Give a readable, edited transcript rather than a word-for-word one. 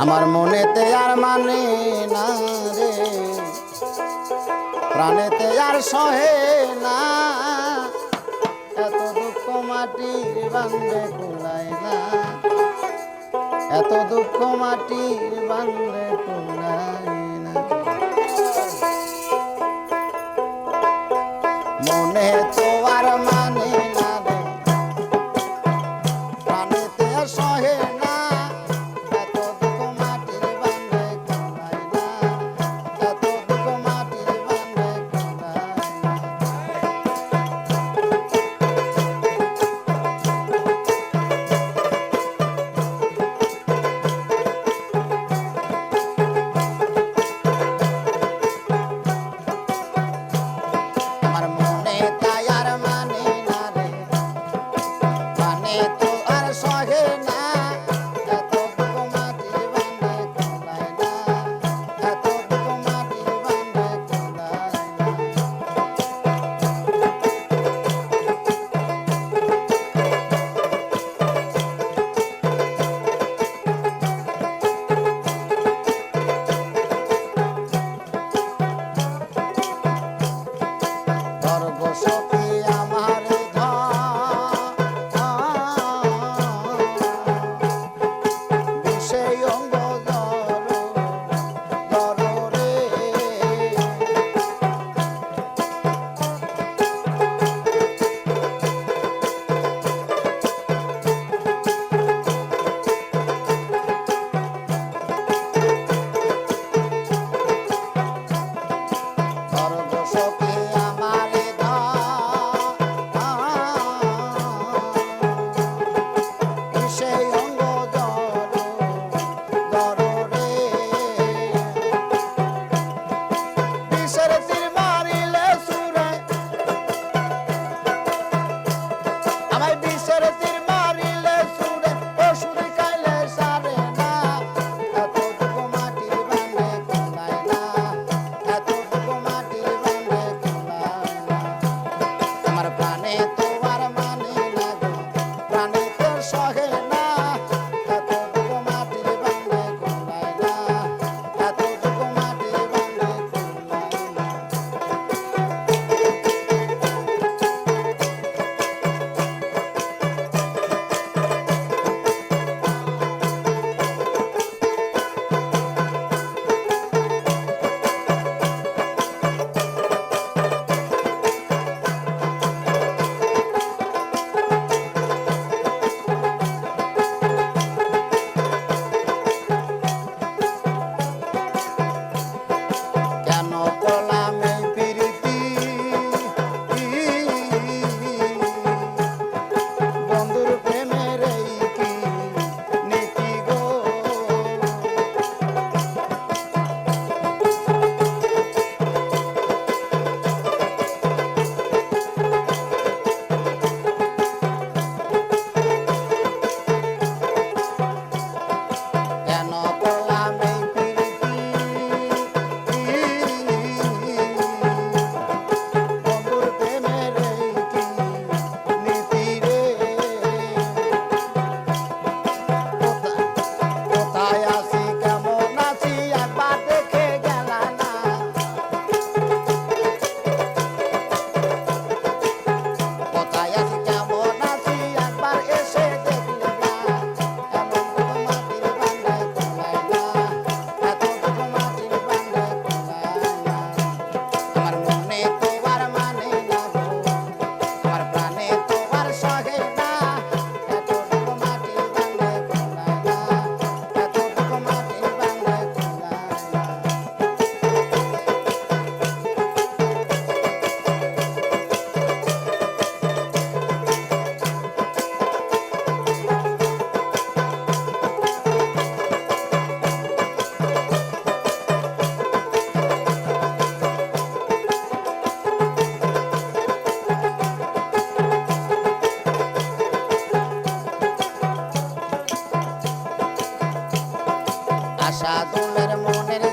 আমার মনেতে আর মানে না রে, প্রাণেতে আর সহে না, এত দুঃখ মাটির বান্ধে কুলায় না, এত দুঃখ মাটির বান্ধে কুলায় না। মনে তো আর মানে না রে, প্রাণেতে আর সহে না, এত দুঃখ মাটির বান্ধে কুলায় না, এত দুঃখ মাটির বান্ধে কুলায় না। আমার মনে তাই আর মানে না রে, মানে তো আর সহে না, এত দুঃখ মাটির বান্ধে কুলায় না, এত দুঃখ মাটির বান্ধে কুলায় না। গর্ব সখী আমার বিষয় অঙ্গ ধর রে, গর্ব সখী আমার বিষয় অঙ্গ ধর রে, বিষের তীর মারিলে সুরে, আমায় বিষের তীর মারিলে সুরে, ওষুধ খাইলে সারে না, এত দুঃখ মাটির বান্ধে কুলায় না, এত দুঃখ মাটির বান্ধে কুলায় না। আমার প্রাণে তো আর মানে না গো, প্রাণে তো সহে না, এত দুঃখ মাটির বান্ধে কুলায় না, এত দুঃখ মাটির বান্ধে কুলায় না। কেন করলাম এই প্রীতি, বন্ধুর প্রেমের এই কি নীতি গো, কেন করলাম এই প্রীতি, বন্ধুর প্রেমের এই কি নীতি রে, কোথায় আছি কেমন আছি একবার দেখে গেলা না, কোথায় আছি কেমন আছি একবার এসে দেখলে না, এমন দুঃখ মাটির বান্ধে কুলায় না, এত দুঃখ মাটির বান্ধে কুলায় না। আমার মনে তো আর মানে না গো, আমার প্রাণে তো আর সহে না, এত দুঃখ মাটির বান্ধে কুলায় না, এত দুঃখ মাটির বান্ধে কুলায় না। আশা দোলের মনের